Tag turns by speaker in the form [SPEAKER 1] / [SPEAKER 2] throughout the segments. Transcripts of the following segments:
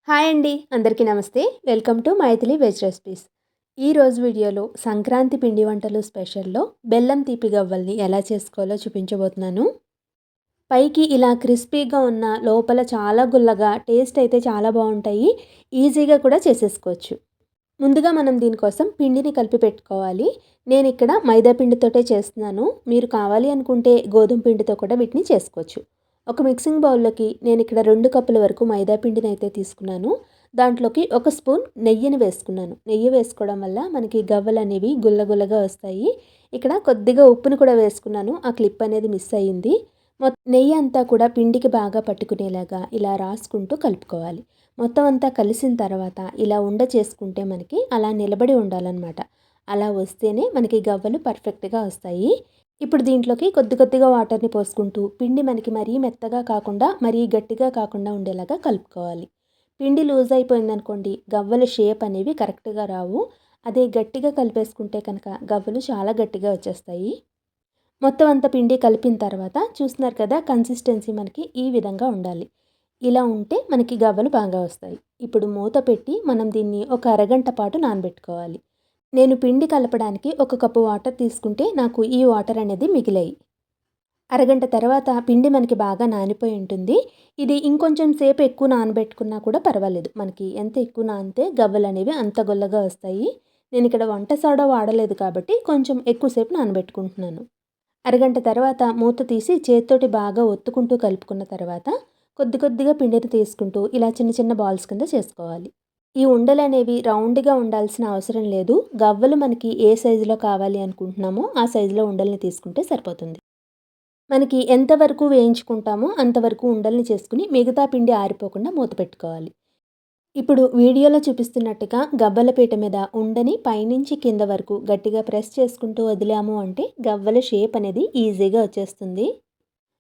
[SPEAKER 1] Hi అండి, అందరికీ నమస్తే. Welcome to Maithili veg recipes. ఈరోజు వీడియోలో సంక్రాంతి పిండి వంటలు స్పెషల్లో బెల్లం తీపి గవ్వల్ని ఎలా చేసుకోవాలో చూపించబోతున్నాను. పైకి ఇలా క్రిస్పీగా ఉన్న లోపల చాలా గుల్లగా టేస్ట్ అయితే చాలా బాగుంటాయి. ఈజీగా కూడా చేసేసుకోవచ్చు. ముందుగా మనం దీనికోసం పిండిని కలిపి పెట్టుకోవాలి. నేను ఇక్కడ మైదా పిండితోటే చేస్తున్నాను. మీరు కావాలి అనుకుంటే గోధుమ పిండితో కూడా వీటిని చేసుకోవచ్చు. ఒక మిక్సింగ్ బౌల్లోకి నేను ఇక్కడ 2 కప్పుల వరకు మైదా పిండిని అయితే తీసుకున్నాను. దాంట్లోకి 1 స్పూన్ నెయ్యిని వేసుకున్నాను. నెయ్యి వేసుకోవడం వల్ల మనకి గవ్వలు అనేవి గుల్లగుల్లగా వస్తాయి. ఇక్కడ కొద్దిగా ఉప్పుని కూడా వేసుకున్నాను. ఆ క్లిప్ అనేది మిస్ అయ్యింది. నెయ్యి అంతా కూడా పిండికి బాగా పట్టుకునేలాగా ఇలా రాసుకుంటూ కలుపుకోవాలి. మొత్తం అంతా కలిసిన తర్వాత ఇలా ఉండ చేసుకుంటే మనకి అలా నిలబడి ఉండాలన్నమాట. అలా వస్తేనే మనకి గవ్వలు పర్ఫెక్ట్గా వస్తాయి. ఇప్పుడు దీంట్లోకి కొద్దిగా వాటర్ని పోసుకుంటూ పిండి మనకి మరీ మెత్తగా కాకుండా మరీ గట్టిగా కాకుండా ఉండేలాగా కలుపుకోవాలి. పిండి లూజ్ అయిపోయిందనుకోండి, గవ్వల షేప్ అనేవి కరెక్ట్గా రావు. అదే గట్టిగా కలిపేసుకుంటే కనుక గవ్వలు చాలా గట్టిగా వచ్చేస్తాయి. మొత్తం అంత పిండి కలిపిన తర్వాత చూస్తున్నారు కదా, కన్సిస్టెన్సీ మనకి ఈ విధంగా ఉండాలి. ఇలా ఉంటే మనకి గవ్వలు బాగా వస్తాయి. ఇప్పుడు మూత పెట్టి మనం దీన్ని ఒక అరగంట పాటు నానబెట్టుకోవాలి. నేను పిండి కలపడానికి 1 కప్పు వాటర్ తీసుకుంటే నాకు ఈ వాటర్ అనేది మిగిలాయి. అరగంట తర్వాత పిండి మనకి బాగా నానిపోయి ఉంటుంది. ఇది ఇంకొంచెం సేపు ఎక్కువ నానబెట్టుకున్నా కూడా పర్వాలేదు. మనకి ఎంత ఎక్కువ నానితే గవ్వలు అనేవి అంత గొల్లగా వస్తాయి. నేను ఇక్కడ వంట సోడా వాడలేదు కాబట్టి కొంచెం ఎక్కువసేపు నానబెట్టుకుంటున్నాను. అరగంట తర్వాత మూత తీసి చేత్తోటి బాగా ఒత్తుకుంటూ కలుపుకున్న తర్వాత కొద్దిగా పిండిని తీసుకుంటూ ఇలా చిన్న చిన్న బాల్స్ కింద చేసుకోవాలి. ఈ ఉండలు అనేవి రౌండ్గా ఉండాల్సిన అవసరం లేదు. గవ్వలు మనకి ఏ సైజులో కావాలి అనుకుంటున్నామో ఆ సైజులో ఉండల్ని తీసుకుంటే సరిపోతుంది. మనకి ఎంతవరకు వేయించుకుంటామో అంతవరకు ఉండల్ని చేసుకుని మిగతా పిండి ఆరిపోకుండా మూత పెట్టుకోవాలి. ఇప్పుడు వీడియోలో చూపిస్తున్నట్టుగా గవ్వల పీట మీద ఉండని పైనుంచి కింద వరకు గట్టిగా ప్రెస్ చేసుకుంటూ వదిలాము అంటే గవ్వల షేప్ అనేది ఈజీగా వచ్చేస్తుంది.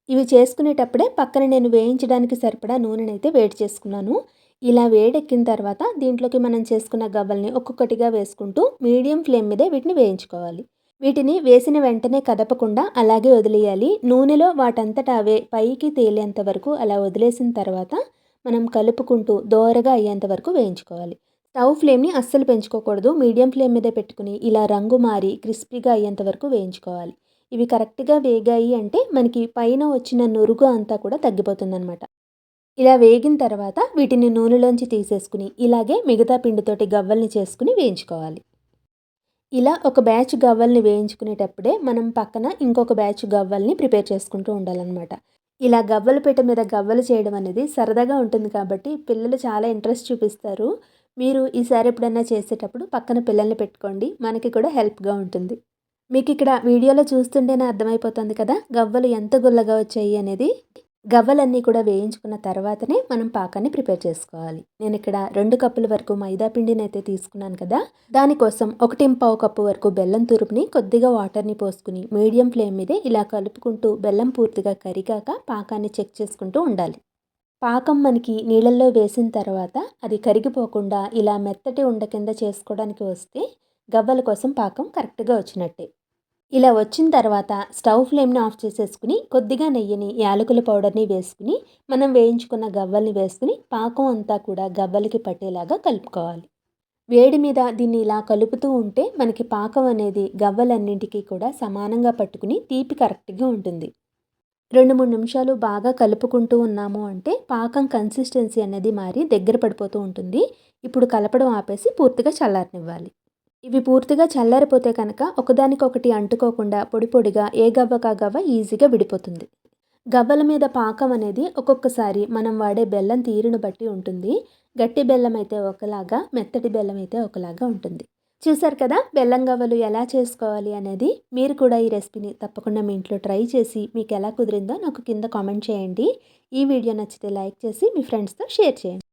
[SPEAKER 1] ఇవి చేసుకునేటప్పుడే పక్కన నేను వేయించడానికి సరిపడా నూనెనైతే వేడి చేసుకున్నాను. ఇలా వేడెక్కిన తర్వాత దీంట్లోకి మనం చేసుకున్న గవ్వల్ని ఒక్కొక్కటిగా వేసుకుంటూ మీడియం ఫ్లేమ్ మీదే వీటిని వేయించుకోవాలి. వీటిని వేసిన వెంటనే కదపకుండా అలాగే వదిలేయాలి. నూనెలో వాటంతట అవే పైకి తేలేంత వరకు అలా వదిలేసిన తర్వాత మనం కలుపుకుంటూ దోరగా అయ్యేంత వరకు వేయించుకోవాలి. స్టవ్ ఫ్లేమ్ని అస్సలు పెంచుకోకూడదు. మీడియం ఫ్లేమ్ మీదే పెట్టుకుని ఇలా రంగు మారి క్రిస్పీగా అయ్యేంత వరకు వేయించుకోవాలి. ఇవి కరెక్ట్గా వేగాయి అంటే మనకి పైన వచ్చిన నురుగు అంతా కూడా తగ్గిపోతుందన్నమాట. ఇలా వేగిన తర్వాత వీటిని నూనెలోంచి తీసేసుకుని ఇలాగే మిగతా పిండితోటి గవ్వల్ని చేసుకుని వేయించుకోవాలి. ఇలా ఒక బ్యాచ్ గవ్వల్ని వేయించుకునేటప్పుడే మనం పక్కన ఇంకొక బ్యాచ్ గవ్వల్ని ప్రిపేర్ చేసుకుంటూ ఉండాలన్నమాట. ఇలా గవ్వల పీట మీద గవ్వలు చేయడం అనేది సరదాగా ఉంటుంది కాబట్టి పిల్లలు చాలా ఇంట్రెస్ట్ చూపిస్తారు. మీరు ఈసారి ఎప్పుడైనా చేసేటప్పుడు పక్కన పిల్లల్ని పెట్టుకోండి. మనకి కూడా హెల్ప్గా ఉంటుంది. మీకు ఇక్కడ వీడియోలో చూస్తుంటేనే అర్థమైపోతుంది కదా, గవ్వలు ఎంత గుల్లగా వచ్చాయి అనేది. గవ్వలన్నీ కూడా వేయించుకున్న తర్వాతనే మనం పాకాన్ని ప్రిపేర్ చేసుకోవాలి. నేను ఇక్కడ 2 కప్పుల వరకు మైదా పిండిని అయితే తీసుకున్నాను కదా, దానికోసం 1.25 కప్పు వరకు బెల్లం తురుపుని కొద్దిగా వాటర్ని పోసుకుని మీడియం ఫ్లేమ్ మీదే ఇలా కలుపుకుంటూ బెల్లం పూర్తిగా కరిగాక పాకాన్ని చెక్ చేసుకుంటూ ఉండాలి. పాకం మనకి నీళ్ళల్లో వేసిన తర్వాత అది కరిగిపోకుండా ఇలా మెత్తటి ఉండ కింద చేసుకోవడానికి వస్తే గవ్వల కోసం పాకం కరెక్ట్గా వచ్చినట్టే. ఇలా వచ్చిన తర్వాత స్టవ్ ఫ్లేమ్ని ఆఫ్ చేసేసుకుని కొద్దిగా నెయ్యిని, యాలకుల పౌడర్ని వేసుకుని మనం వేయించుకున్న గవ్వల్ని వేసుకుని పాకం అంతా కూడా గవ్వలకి పట్టేలాగా కలుపుకోవాలి. వేడి మీద దీన్ని ఇలా కలుపుతూ ఉంటే మనకి పాకం అనేది గవ్వలన్నింటికి కూడా సమానంగా పట్టుకుని తీపి కరెక్ట్గా ఉంటుంది. 2-3 నిమిషాలు బాగా కలుపుకుంటూ ఉన్నాము అంటే పాకం కన్సిస్టెన్సీ అనేది మారి దగ్గర పడిపోతూ ఉంటుంది. ఇప్పుడు కలపడం ఆపేసి పూర్తిగా చల్లారనివ్వాలి. ఇవి పూర్తిగా చల్లారిపోతే కనుక ఒకదానికొకటి అంటుకోకుండా పొడి పొడిగా ఏ గవ్వకా గవ్వ ఈజీగా విడిపోతుంది. గవ్వల మీద పాకం అనేది ఒక్కొక్కసారి మనం వాడే బెల్లం తీరును బట్టి ఉంటుంది. గట్టి బెల్లం అయితే ఒకలాగా, మెత్తటి బెల్లం అయితే ఒకలాగా ఉంటుంది. చూసారు కదా బెల్లం గవ్వలు ఎలా చేసుకోవాలి అనేది. మీరు కూడా ఈ రెసిపీని తప్పకుండా మీ ఇంట్లో ట్రై చేసి మీకు ఎలా కుదిరిందో నాకు కింద కామెంట్ చేయండి. ఈ వీడియో నచ్చితే లైక్ చేసి మీ ఫ్రెండ్స్తో షేర్ చేయండి.